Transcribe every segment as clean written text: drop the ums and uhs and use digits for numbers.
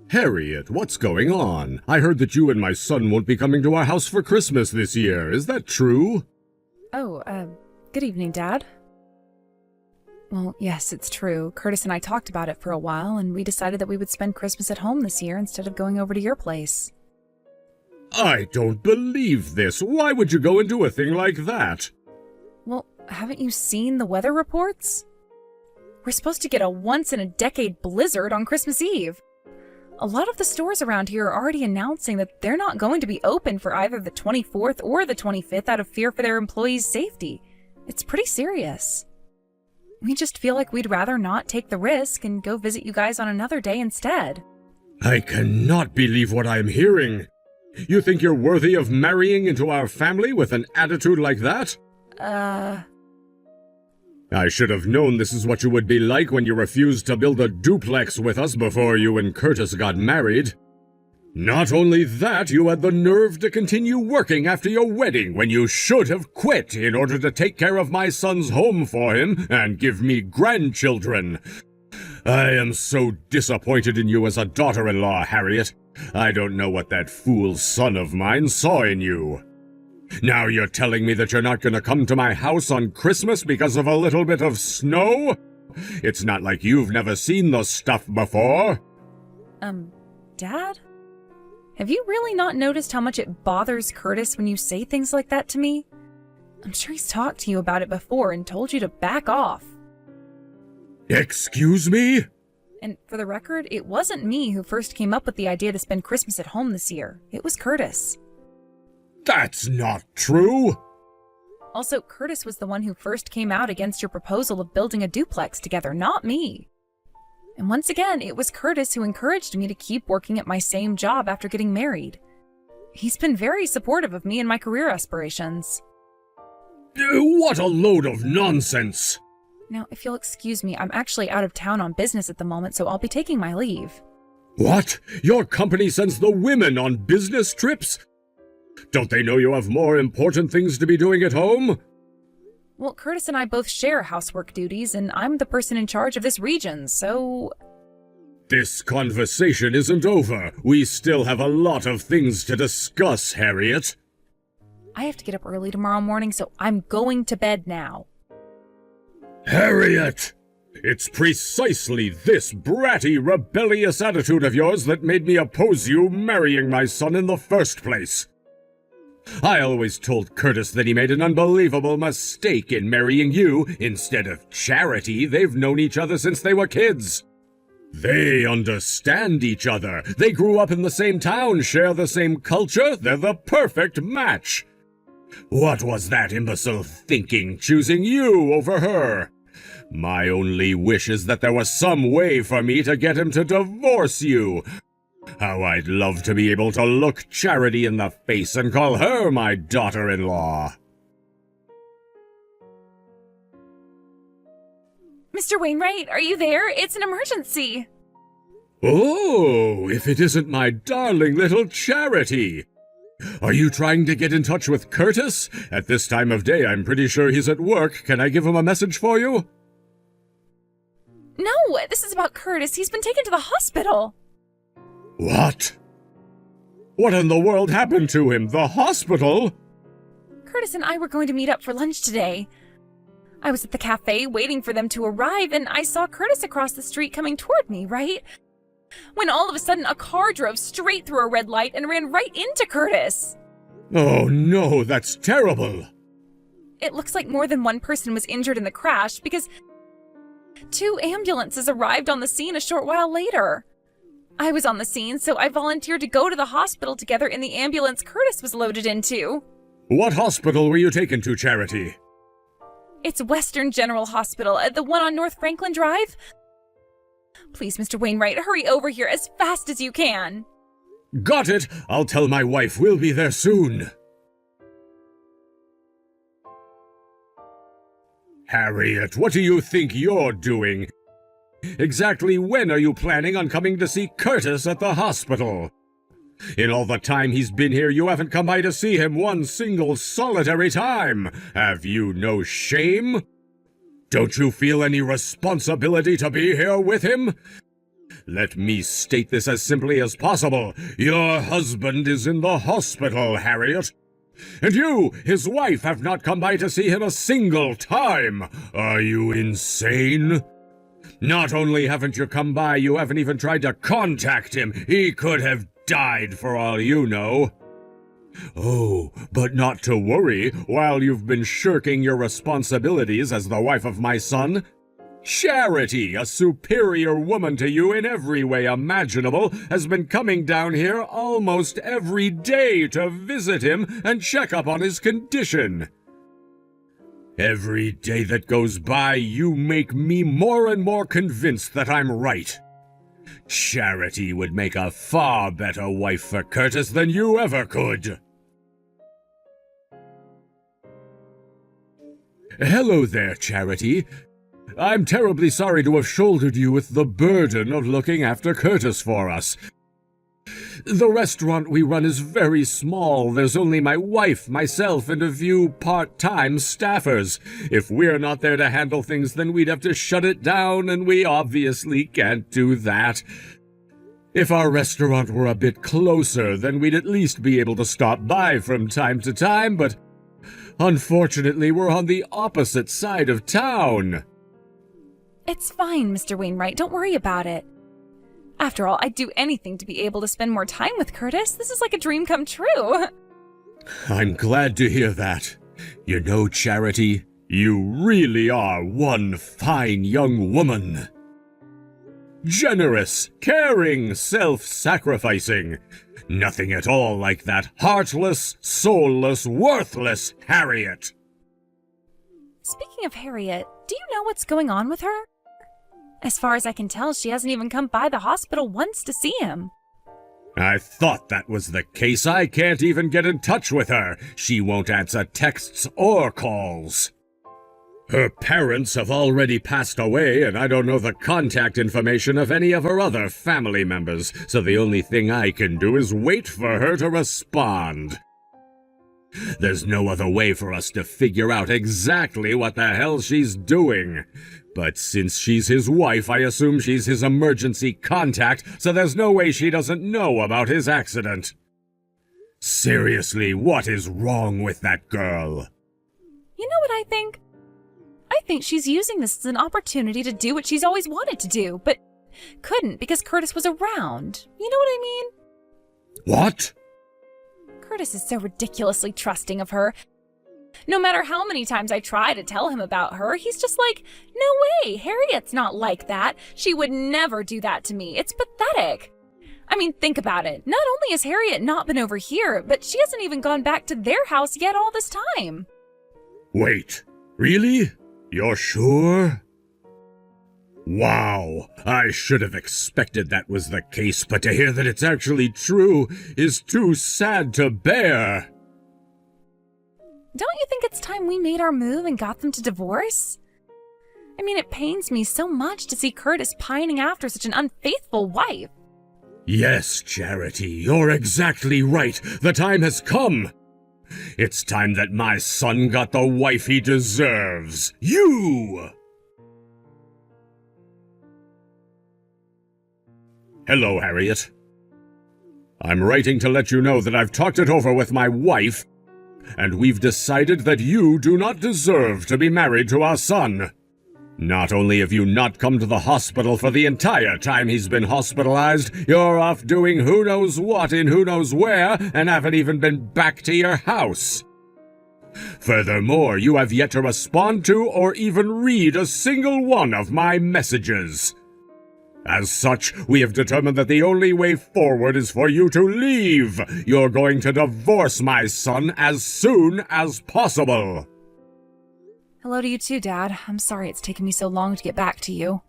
Harriet, what's going on? I heard that you and my son won't be coming to our house for Christmas this year. Is that true? Oh, good evening, Dad. Well, yes, it's true. Curtis and I talked about it for a while, and we decided that we would spend Christmas at home this year instead of going over to your place. I don't believe this. Why would you go and do a thing like that? Well, haven't you seen the weather reports? We're supposed to get a once-in-a-decade blizzard on Christmas Eve. A lot of the stores around here are already announcing that they're not going to be open for either the 24th or the 25th out of fear for their employees' safety. It's pretty serious. We just feel like we'd rather not take the risk and go visit you guys on another day instead. I cannot believe what I'm hearing. You think you're worthy of marrying into our family with an attitude like that? I should have known this is what you would be like when you refused to build a duplex with us before you and Curtis got married. Not only that, you had the nerve to continue working after your wedding when you should have quit in order to take care of my son's home for him and give me grandchildren. I am so disappointed in you as a daughter-in-law, Harriet. I don't know what that fool son of mine saw in you. Now you're telling me that you're not going to come to my house on Christmas because of a little bit of snow? It's not like you've never seen the stuff before. Dad? Have you really not noticed how much it bothers Curtis when you say things like that to me? I'm sure he's talked to you about it before and told you to back off. Excuse me? And for the record, it wasn't me who first came up with the idea to spend Christmas at home this year. It was Curtis. That's not true. Also, Curtis was the one who first came out against your proposal of building a duplex together, not me. And once again, it was Curtis who encouraged me to keep working at my same job after getting married. He's been very supportive of me and my career aspirations. What a load of nonsense! Now, if you'll excuse me, I'm actually out of town on business at the moment, so I'll be taking my leave. What? Your company sends the women on business trips? Don't they know you have more important things to be doing at home? Well, Curtis and I both share housework duties, and I'm the person in charge of this region, so... This conversation isn't over. We still have a lot of things to discuss, Harriet. I have to get up early tomorrow morning, so I'm going to bed now. Harriet! It's precisely this bratty, rebellious attitude of yours that made me oppose you marrying my son in the first place. I always told Curtis that he made an unbelievable mistake in marrying you instead of Charity. They've known each other since they were kids. They understand each other. They grew up in the same town, share the same culture. They're the perfect match. What was that imbecile thinking, choosing you over her? My only wish is that there was some way for me to get him to divorce you. How I'd love to be able to look Charity in the face and call her my daughter-in-law. Mr. Wainwright, are you there? It's an emergency. Oh, if it isn't my darling little Charity. Are you trying to get in touch with Curtis? At this time of day, I'm pretty sure he's at work. Can I give him a message for you? No, this is about Curtis. He's been taken to the hospital. What? What in the world happened to him? The hospital? Curtis and I were going to meet up for lunch today. I was at the cafe waiting for them to arrive, and I saw Curtis across the street coming toward me, right? When all of a sudden a car drove straight through a red light and ran right into Curtis. Oh no, that's terrible. It looks like more than one person was injured in the crash because 2 ambulances arrived on the scene a short while later. I was on the scene, so I volunteered to go to the hospital together in the ambulance Curtis was loaded into. What hospital were you taken to, Charity? It's Western General Hospital, the one on North Franklin Drive. Please, Mr. Wainwright, hurry over here as fast as you can. Got it! I'll tell my wife we'll be there soon. Harriet, what do you think you're doing? Exactly when are you planning on coming to see Curtis at the hospital? In all the time he's been here, you haven't come by to see him one single solitary time. Have you no shame? Don't you feel any responsibility to be here with him? Let me state this as simply as possible. Your husband is in the hospital, Harriet. And you, his wife, have not come by to see him a single time. Are you insane? Not only haven't you come by, you haven't even tried to contact him. He could have died for all you know. Oh, but not to worry. While you've been shirking your responsibilities as the wife of my son, Charity, a superior woman to you in every way imaginable, has been coming down here almost every day to visit him and check up on his condition. Every day that goes by, you make me more and more convinced that I'm right. Charity would make a far better wife for Curtis than you ever could. Hello there, Charity. I'm terribly sorry to have shouldered you with the burden of looking after Curtis for us. The restaurant we run is very small. There's only my wife, myself, and a few part-time staffers. If we're not there to handle things, then we'd have to shut it down, and we obviously can't do that. If our restaurant were a bit closer, then we'd at least be able to stop by from time to time, but unfortunately, we're on the opposite side of town. It's fine, Mr. Wainwright. Don't worry about it. After all, I'd do anything to be able to spend more time with Curtis. This is like a dream come true. I'm glad to hear that. You know, Charity, you really are one fine young woman. Generous, caring, self-sacrificing. Nothing at all like that heartless, soulless, worthless Harriet. Speaking of Harriet, do you know what's going on with her? As far as I can tell, she hasn't even come by the hospital once to see him. I thought that was the case. I can't even get in touch with her. She won't answer texts or calls. Her parents have already passed away, and I don't know the contact information of any of her other family members, so the only thing I can do is wait for her to respond. There's no other way for us to figure out exactly what the hell she's doing. But since she's his wife, I assume she's his emergency contact, so there's no way she doesn't know about his accident. Seriously, what is wrong with that girl? You know what I think? I think she's using this as an opportunity to do what she's always wanted to do, but couldn't because Curtis was around. You know what I mean? What? Curtis is so ridiculously trusting of her. No matter how many times I try to tell him about her, he's just like, no way, Harriet's not like that. She would never do that to me. It's pathetic. I mean, think about it. Not only has Harriet not been over here, but she hasn't even gone back to their house yet all this time. Wait, really? You're sure? Wow, I should have expected that was the case, but to hear that it's actually true is too sad to bear. Don't you think it's time we made our move and got them to divorce? I mean, it pains me so much to see Curtis pining after such an unfaithful wife. Yes, Charity, you're exactly right. The time has come. It's time that my son got the wife he deserves. You! Hello, Harriet. I'm writing to let you know that I've talked it over with my wife, and we've decided that you do not deserve to be married to our son. Not only have you not come to the hospital for the entire time he's been hospitalized, you're off doing who knows what in who knows where and haven't even been back to your house. Furthermore, you have yet to respond to or even read a single one of my messages. As such, we have determined that the only way forward is for you to leave. You're going to divorce my son as soon as possible. Hello to you too, Dad. I'm sorry it's taken me so long to get back to you.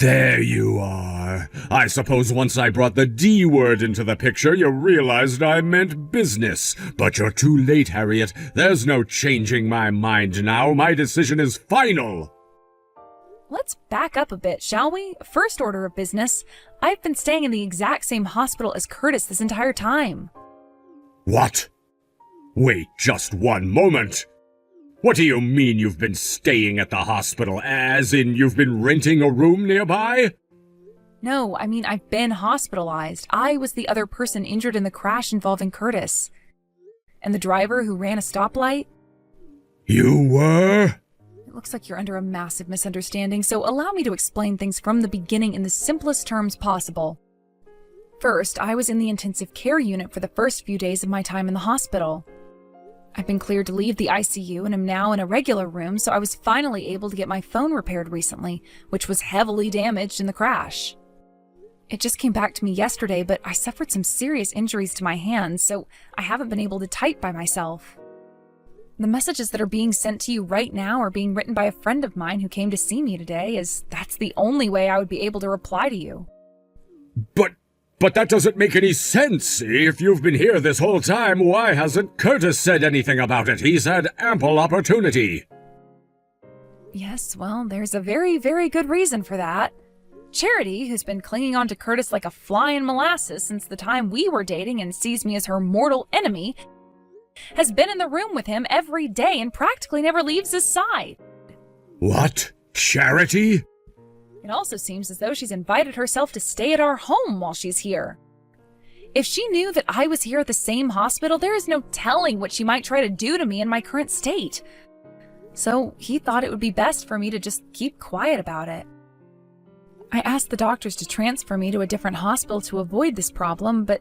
There you are. I suppose once I brought the D word into the picture, you realized I meant business. But you're too late, Harriet. There's no changing my mind now. My decision is final. Let's back up a bit, shall we? First order of business. I've been staying in the exact same hospital as Curtis this entire time. What? Wait just one moment. What do you mean you've been staying at the hospital? As in you've been renting a room nearby? No, I mean, I've been hospitalized. I was the other person injured in the crash involving Curtis. And the driver who ran a stoplight? You were? It looks like you're under a massive misunderstanding, so allow me to explain things from the beginning in the simplest terms possible. First, I was in the intensive care unit for the first few days of my time in the hospital. I've been cleared to leave the ICU and am now in a regular room, so I was finally able to get my phone repaired recently, which was heavily damaged in the crash. It just came back to me yesterday, but I suffered some serious injuries to my hands, so I haven't been able to type by myself. The messages that are being sent to you right now are being written by a friend of mine who came to see me today, as that's the only way I would be able to reply to you. But that doesn't make any sense. If you've been here this whole time, why hasn't Curtis said anything about it? He's had ample opportunity. Yes, well, there's a very, very good reason for that. Charity, who's been clinging on to Curtis like a fly in molasses since the time we were dating and sees me as her mortal enemy, has been in the room with him every day and practically never leaves his side. What? Charity? It also seems as though she's invited herself to stay at our home while she's here. If she knew that I was here at the same hospital, there is no telling what she might try to do to me in my current state. So he thought it would be best for me to just keep quiet about it. I asked the doctors to transfer me to a different hospital to avoid this problem, but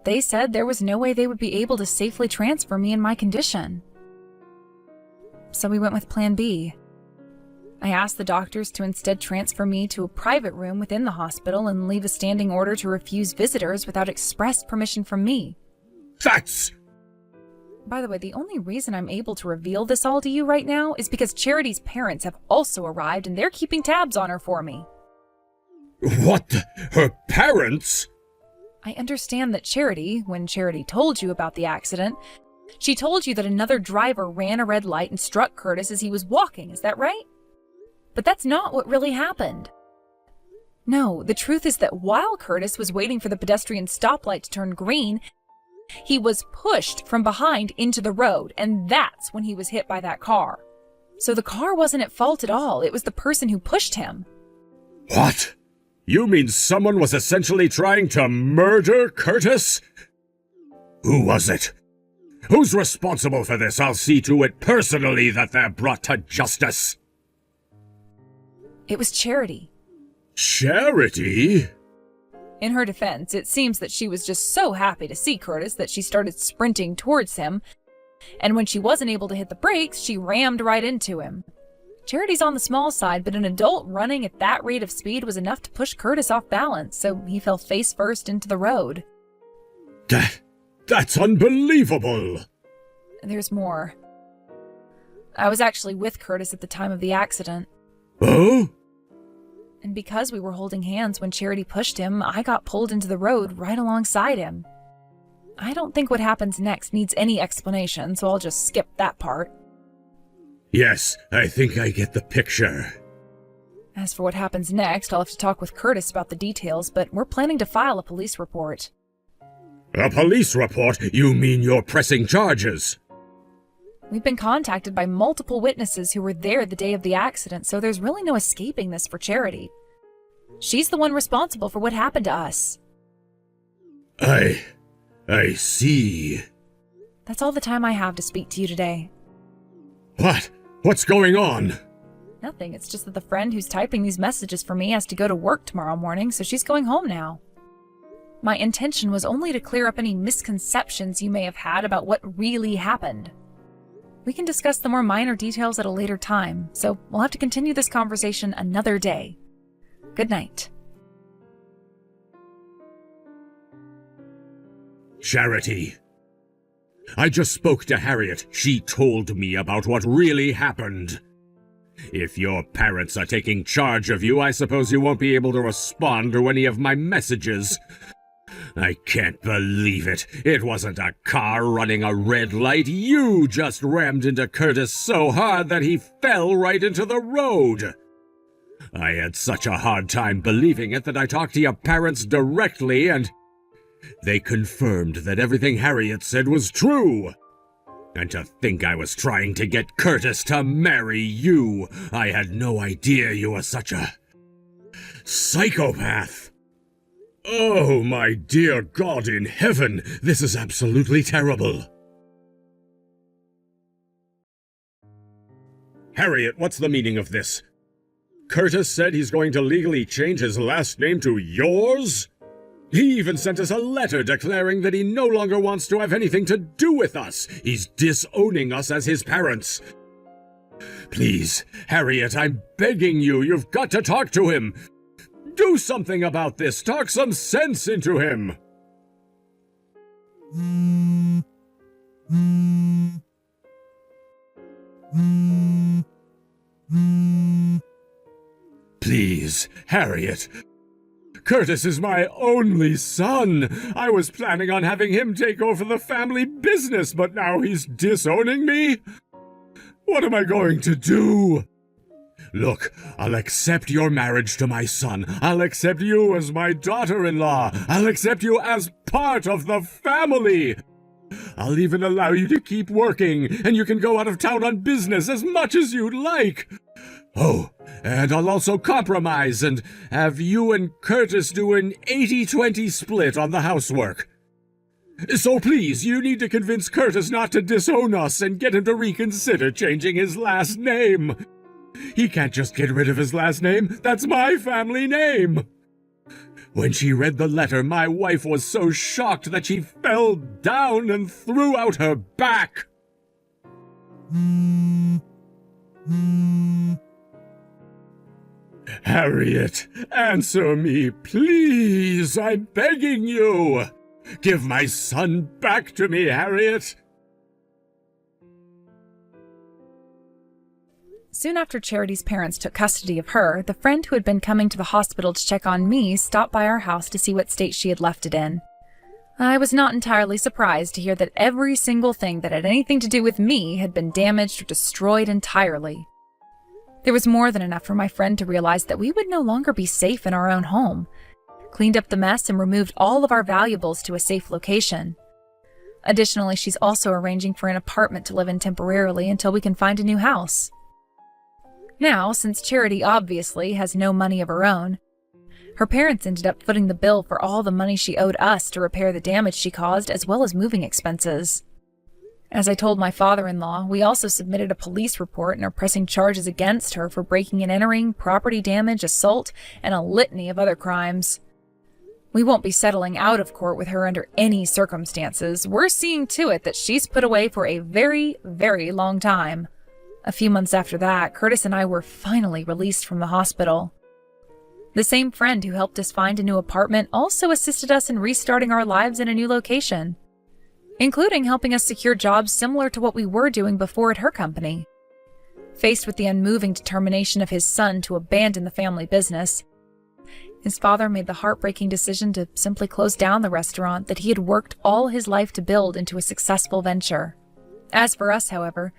they said there was no way they would be able to safely transfer me in my condition. So we went with Plan B. I asked the doctors to instead transfer me to a private room within the hospital and leave a standing order to refuse visitors without express permission from me. That's... By the way, the only reason I'm able to reveal this all to you right now is because Charity's parents have also arrived and they're keeping tabs on her for me. What? Her parents? I understand that Charity, when Charity told you about the accident, she told you that another driver ran a red light and struck Curtis as he was walking, is that right? But that's not what really happened. No, the truth is that while Curtis was waiting for the pedestrian stoplight to turn green, he was pushed from behind into the road, and that's when he was hit by that car. So the car wasn't at fault at all, it was the person who pushed him. What? You mean someone was essentially trying to murder Curtis? Who was it? Who's responsible for this? I'll see to it personally that they're brought to justice. It was Charity. Charity? In her defense, it seems that she was just so happy to see Curtis that she started sprinting towards him, and when she wasn't able to hit the brakes, she rammed right into him. Charity's on the small side, but an adult running at that rate of speed was enough to push Curtis off balance, so he fell face first into the road. That's unbelievable! There's more. I was actually with Curtis at the time of the accident. Oh? And because we were holding hands when Charity pushed him, I got pulled into the road right alongside him. I don't think what happens next needs any explanation, so I'll just skip that part. Yes, I think I get the picture. As for what happens next, I'll have to talk with Curtis about the details, but we're planning to file a police report. A police report? You mean you're pressing charges? We've been contacted by multiple witnesses who were there the day of the accident, so there's really no escaping this for Charity. She's the one responsible for what happened to us. I see. That's all the time I have to speak to you today. What? What's going on? Nothing, it's just that the friend who's typing these messages for me has to go to work tomorrow morning, so she's going home now. My intention was only to clear up any misconceptions you may have had about what really happened. We can discuss the more minor details at a later time, so we'll have to continue this conversation another day. Good night. Charity. I just spoke to Harriet. She told me about what really happened. If your parents are taking charge of you, I suppose you won't be able to respond to any of my messages. I can't believe it. It wasn't a car running a red light. You just rammed into Curtis so hard that he fell right into the road. I had such a hard time believing it that I talked to your parents directly and they confirmed that everything Harriet said was true. And to think I was trying to get Curtis to marry you. I had no idea you were such a psychopath. Oh, my dear God in heaven, this is absolutely terrible. Harriet, what's the meaning of this? Curtis said he's going to legally change his last name to yours? He even sent us a letter declaring that he no longer wants to have anything to do with us. He's disowning us as his parents. Please, Harriet, I'm begging you, you've got to talk to him. Do something about this. Talk some sense into him. Please, Harriet. Curtis is my only son. I was planning on having him take over the family business, but now he's disowning me? What am I going to do? Look, I'll accept your marriage to my son. I'll accept you as my daughter-in-law. I'll accept you as part of the family. I'll even allow you to keep working, and you can go out of town on business as much as you'd like. Oh, and I'll also compromise and have you and Curtis do an 80-20 split on the housework. So please, you need to convince Curtis not to disown us and get him to reconsider changing his last name. He can't just get rid of his last name. That's my family name. When she read the letter, my wife was so shocked that she fell down and threw out her back. Harriet, answer me, please. I'm begging you. Give my son back to me, Harriet. Soon after Charity's parents took custody of her, the friend who had been coming to the hospital to check on me stopped by our house to see what state she had left it in. I was not entirely surprised to hear that every single thing that had anything to do with me had been damaged or destroyed entirely. There was more than enough for my friend to realize that we would no longer be safe in our own home, cleaned up the mess and removed all of our valuables to a safe location. Additionally, she's also arranging for an apartment to live in temporarily until we can find a new house. Now, since Charity obviously has no money of her own, her parents ended up footing the bill for all the money she owed us to repair the damage she caused, as well as moving expenses. As I told my father-in-law, we also submitted a police report and are pressing charges against her for breaking and entering, property damage, assault, and a litany of other crimes. We won't be settling out of court with her under any circumstances. We're seeing to it that she's put away for a very, very long time. A few months after that, Curtis and I were finally released from the hospital. The same friend who helped us find a new apartment also assisted us in restarting our lives in a new location, including helping us secure jobs similar to what we were doing before at her company. Faced with the unmoving determination of his son to abandon the family business, his father made the heartbreaking decision to simply close down the restaurant that he had worked all his life to build into a successful venture. As for us, however,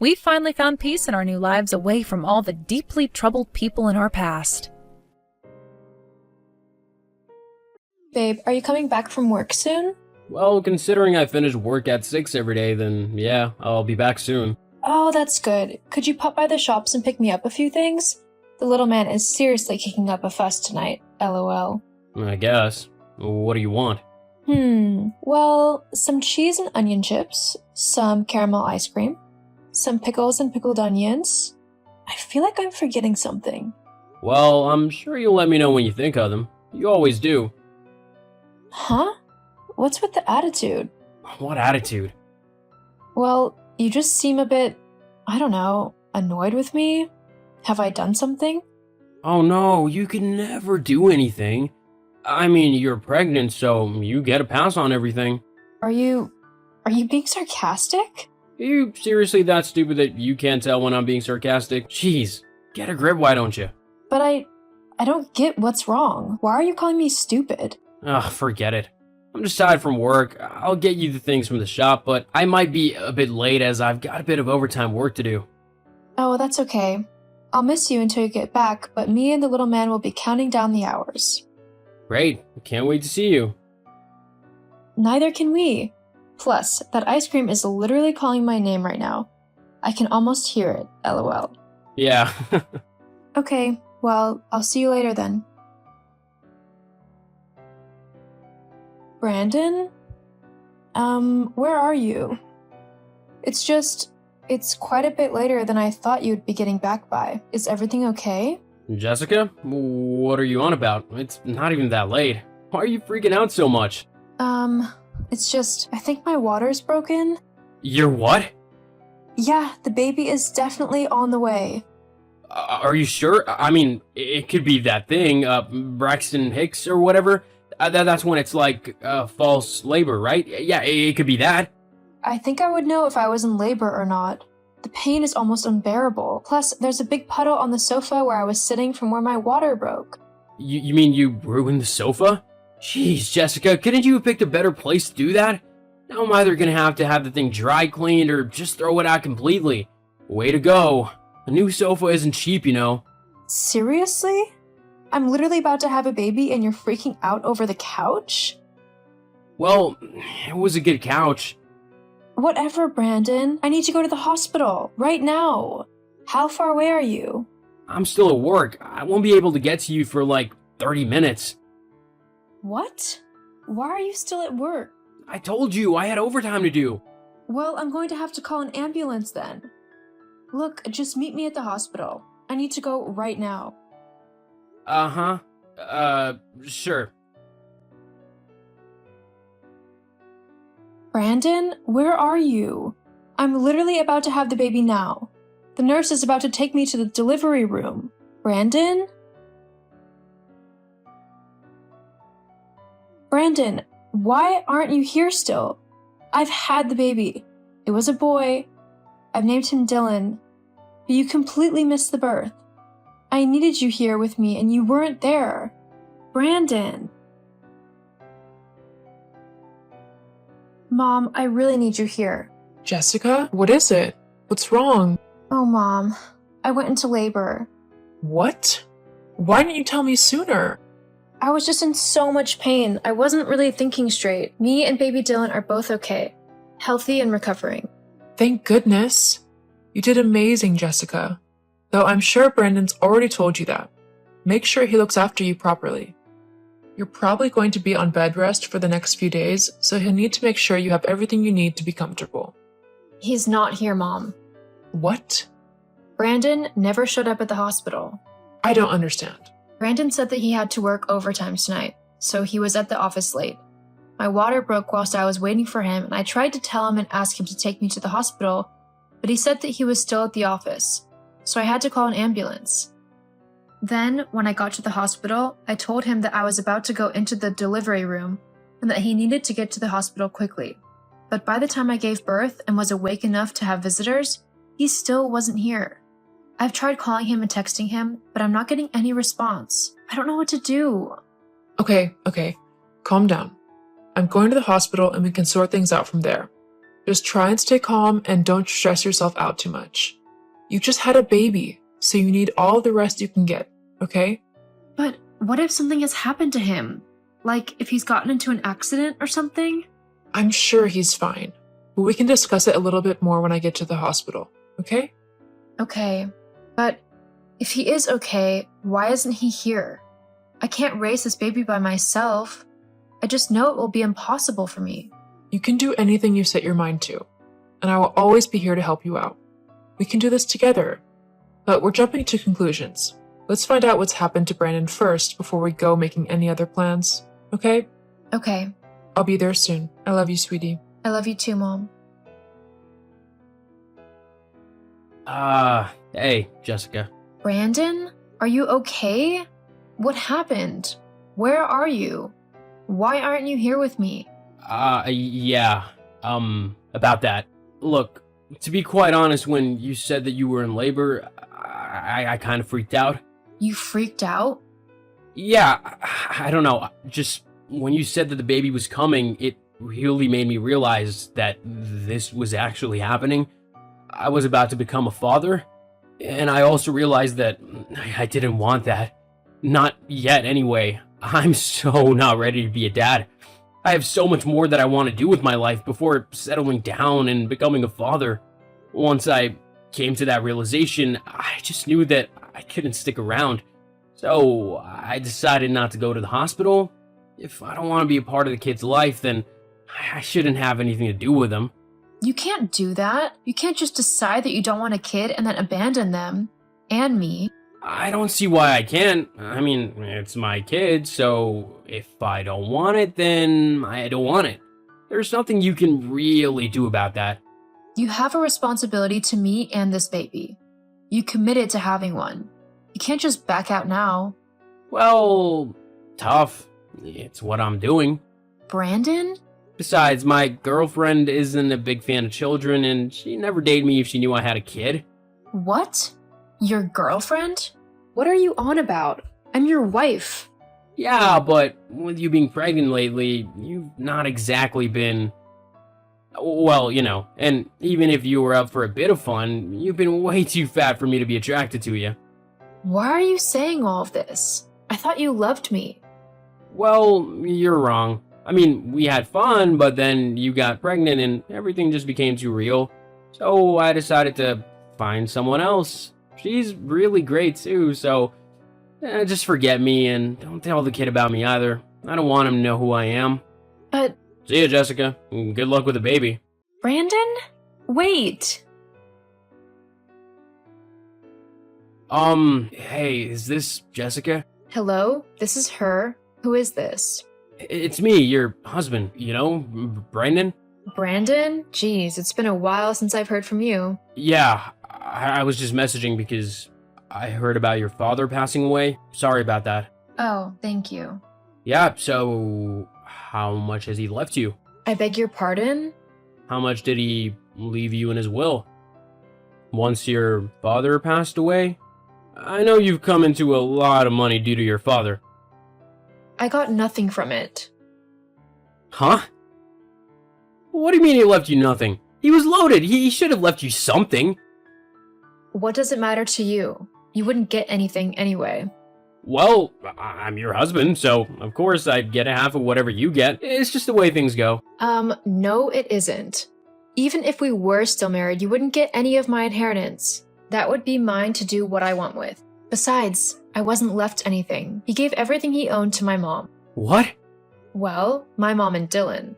we finally found peace in our new lives away from all the deeply troubled people in our past. Babe, are you coming back from work soon? Well, considering I finish work at 6 every day, then yeah, I'll be back soon. Oh, that's good. Could you pop by the shops and pick me up a few things? The little man is seriously kicking up a fuss tonight, lol. I guess. What do you want? Well, some cheese and onion chips, some caramel ice cream, some pickles and pickled onions. I feel like I'm forgetting something. Well, I'm sure you'll let me know when you think of them. You always do. Huh? What's with the attitude? What attitude? Well, you just seem a bit, I don't know, annoyed with me? Have I done something? Oh no, you can never do anything. I mean, you're pregnant, so you get a pass on everything. Are you being sarcastic? Are you seriously that stupid that you can't tell when I'm being sarcastic? Jeez, get a grip, why don't you? But I don't get what's wrong. Why are you calling me stupid? Ugh, forget it. I'm just tired from work. I'll get you the things from the shop, but I might be a bit late as I've got a bit of overtime work to do. Oh, that's okay. I'll miss you until you get back, but me and the little man will be counting down the hours. Great. Can't wait to see you. Neither can we. Plus, that ice cream is literally calling my name right now. I can almost hear it, lol. Yeah. Okay, well, I'll see you later then. Brandon? Where are you? It's quite a bit later than I thought you'd be getting back by. Is everything okay? Jessica? What are you on about? It's not even that late. Why are you freaking out so much? It's just, I think my water's broken. Your what? Yeah, the baby is definitely on the way. Are you sure? I mean, it could be that thing, Braxton Hicks or whatever. That's when it's like false labor, right? Yeah, it could be that. I think I would know if I was in labor or not. The pain is almost unbearable. Plus, there's a big puddle on the sofa where I was sitting from where my water broke. You mean you ruined the sofa? Jeez, Jessica, couldn't you have picked a better place to do that? Now I'm either gonna have to have the thing dry cleaned or just throw it out completely. Way to go. A new sofa isn't cheap, you know. Seriously? I'm literally about to have a baby and you're freaking out over the couch? Well, it was a good couch. Whatever, Brandon. I need to go to the hospital right now. How far away are you? I'm still at work. I won't be able to get to you for like 30 minutes. What? Why are you still at work? I told you I had overtime to do. Well, I'm going to have to call an ambulance then. Look, just meet me at the hospital. I need to go right now. Sure. Brandon, where are you? I'm literally about to have the baby now. The nurse is about to take me to the delivery room. Brandon? Brandon, why aren't you here still? I've had the baby. It was a boy. I've named him Dylan. But you completely missed the birth. I needed you here with me and you weren't there. Brandon. Mom, I really need you here. Jessica, what is it? What's wrong? Oh, Mom. I went into labor. What? Why didn't you tell me sooner? I was just in so much pain. I wasn't really thinking straight. Me and baby Dylan are both okay. Healthy and recovering. Thank goodness. You did amazing, Jessica. Though I'm sure Brandon's already told you that. Make sure he looks after you properly. You're probably going to be on bed rest for the next few days, so he'll need to make sure you have everything you need to be comfortable. He's not here, Mom. What? Brandon never showed up at the hospital. I don't understand. Brandon said that he had to work overtime tonight, so he was at the office late. My water broke whilst I was waiting for him, and I tried to tell him and ask him to take me to the hospital, but he said that he was still at the office, so I had to call an ambulance. Then, when I got to the hospital, I told him that I was about to go into the delivery room and that he needed to get to the hospital quickly. But by the time I gave birth and was awake enough to have visitors, he still wasn't here. I've tried calling him and texting him, but I'm not getting any response. I don't know what to do. Okay. Calm down. I'm going to the hospital and we can sort things out from there. Just try and stay calm and don't stress yourself out too much. You just had a baby, so you need all the rest you can get, okay? But what if something has happened to him? Like if he's gotten into an accident or something? I'm sure he's fine, but we can discuss it a little bit more when I get to the hospital, okay? Okay, but if he is okay, why isn't he here? I can't raise this baby by myself. I just know it will be impossible for me. You can do anything you set your mind to, and I will always be here to help you out. We can do this together, but we're jumping to conclusions. Let's find out what's happened to Brandon first before we go making any other plans, okay? Okay, I'll be there soon. I love you, sweetie. I love you too, Mom. Hey, Jessica. Brandon, are you okay? What happened? Where are you? Why aren't you here with me? Yeah, about that. Look, to be quite honest, when you said that you were in labor, I kind of freaked out. You freaked out? Yeah, I don't know. Just when you said that the baby was coming, it really made me realize that this was actually happening. I was about to become a father, and I also realized that I didn't want that. Not yet, anyway. I'm so not ready to be a dad. I have so much more that I want to do with my life before settling down and becoming a father. Once I came to that realization, I just knew that I couldn't stick around. So I decided not to go to the hospital If I don't want to be a part of the kid's life, then I shouldn't have anything to do with him. You can't do that. You can't just decide that you don't want a kid and then abandon them. And me. I don't see why I can't. I mean, it's my kid, so if I don't want it, then I don't want it. There's nothing you can really do about that. You have a responsibility to me and this baby. You committed to having one. You can't just back out now. Well, tough. It's what I'm doing. Brandon? Besides, my girlfriend isn't a big fan of children, and she never dated me if she knew I had a kid. What? Your girlfriend? What are you on about? I'm your wife. Yeah, but with you being pregnant lately, you've not exactly been... Well, you know, and even if you were up for a bit of fun, you've been way too fat for me to be attracted to you. Why are you saying all of this? I thought you loved me. Well, you're wrong. I mean, we had fun, but then you got pregnant and everything just became too real. So I decided to find someone else. She's really great too, so just forget me and don't tell the kid about me either. I don't want him to know who I am. But... See ya, Jessica. Good luck with the baby. Brandon? Wait. Hey, is this Jessica? Hello? This is her. Who is this? It's me, your husband, you know, Brandon? Brandon? Jeez, it's been a while since I've heard from you. Yeah, I was just messaging because I heard about your father passing away. Sorry about that. Oh, thank you. Yeah, so how much has he left you? I beg your pardon? How much did he leave you in his will? Once your father passed away? I know you've come into a lot of money due to your father. I got nothing from it. Huh? What do you mean he left you nothing? He was loaded. He should have left you something. What does it matter to you? You wouldn't get anything anyway. Well, I'm your husband, so of course I'd get a half of whatever you get. It's just the way things go. No it isn't. Even if we were still married, you wouldn't get any of my inheritance. That would be mine to do what I want with. Besides, I wasn't left anything. He gave everything he owned to my mom. What? Well, my mom and Dylan.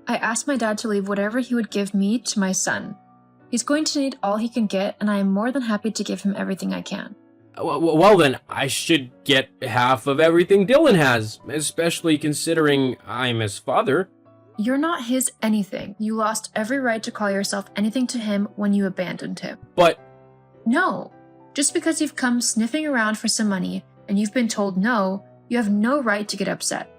I asked my dad to leave whatever he would give me to my son. He's going to need all he can get, and I am more than happy to give him everything I can. Well then, I should get half of everything Dylan has, especially considering I'm his father. You're not his anything. You lost every right to call yourself anything to him when you abandoned him. But... No. Just because you've come sniffing around for some money and you've been told no, you have no right to get upset.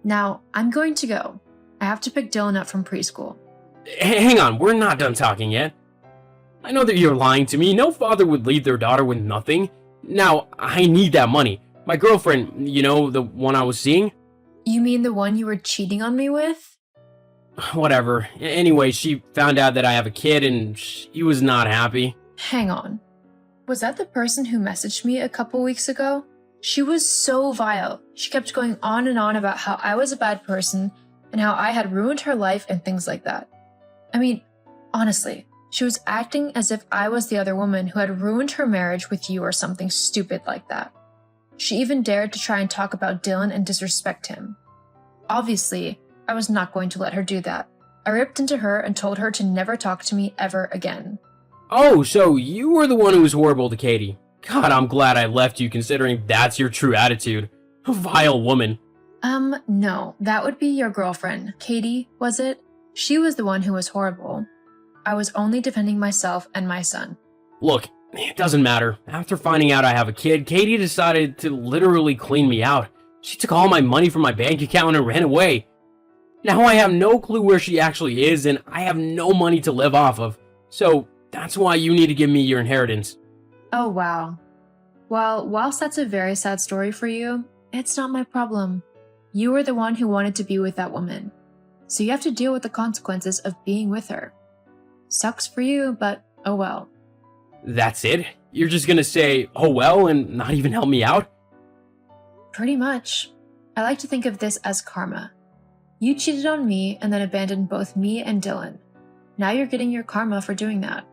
Now, I'm going to go. I have to pick Dylan up from preschool. Hang on, we're not done talking yet. I know that you're lying to me. No father would leave their daughter with nothing. Now, I need that money. My girlfriend, you know, the one I was seeing? You mean the one you were cheating on me with? Whatever. Anyway, she found out that I have a kid and she was not happy. Hang on. Was that the person who messaged me a couple weeks ago? She was so vile. She kept going on and on about how I was a bad person and how I had ruined her life and things like that. I mean, honestly, she was acting as if I was the other woman who had ruined her marriage with you or something stupid like that. She even dared to try and talk about Dylan and disrespect him. Obviously, I was not going to let her do that. I ripped into her and told her to never talk to me ever again. Oh, so you were the one who was horrible to Katie. God, I'm glad I left you considering that's your true attitude. A vile woman. No, that would be your girlfriend. Katie, was it? She was the one who was horrible. I was only defending myself and my son. Look, it doesn't matter. After finding out I have a kid, Katie decided to literally clean me out. She took all my money from my bank account and ran away. Now I have no clue where she actually is and I have no money to live off of. So that's why you need to give me your inheritance. Oh, wow. Well, whilst that's a very sad story for you, it's not my problem. You were the one who wanted to be with that woman. So you have to deal with the consequences of being with her. Sucks for you, but oh well. That's it? You're just gonna say, oh well, and not even help me out? Pretty much. I like to think of this as karma. You cheated on me and then abandoned both me and Dylan. Now you're getting your karma for doing that.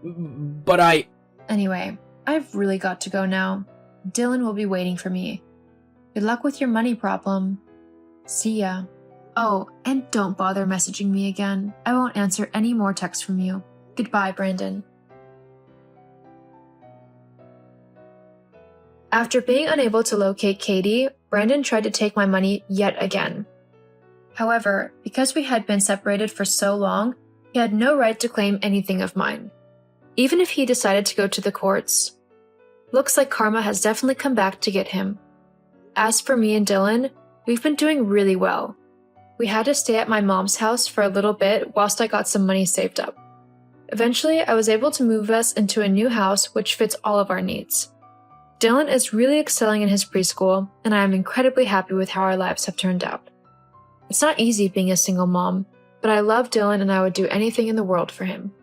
But I... Anyway, I've really got to go now. Dylan will be waiting for me. Good luck with your money problem. See ya. Oh, and don't bother messaging me again. I won't answer any more texts from you. Goodbye, Brandon. After being unable to locate Katie, Brandon tried to take my money yet again. However, because we had been separated for so long, he had no right to claim anything of mine, even if he decided to go to the courts. Looks like karma has definitely come back to get him. As for me and Dylan, we've been doing really well. We had to stay at my mom's house for a little bit whilst I got some money saved up. Eventually, I was able to move us into a new house which fits all of our needs. Dylan is really excelling in his preschool, and I am incredibly happy with how our lives have turned out. It's not easy being a single mom, but I love Dylan and I would do anything in the world for him.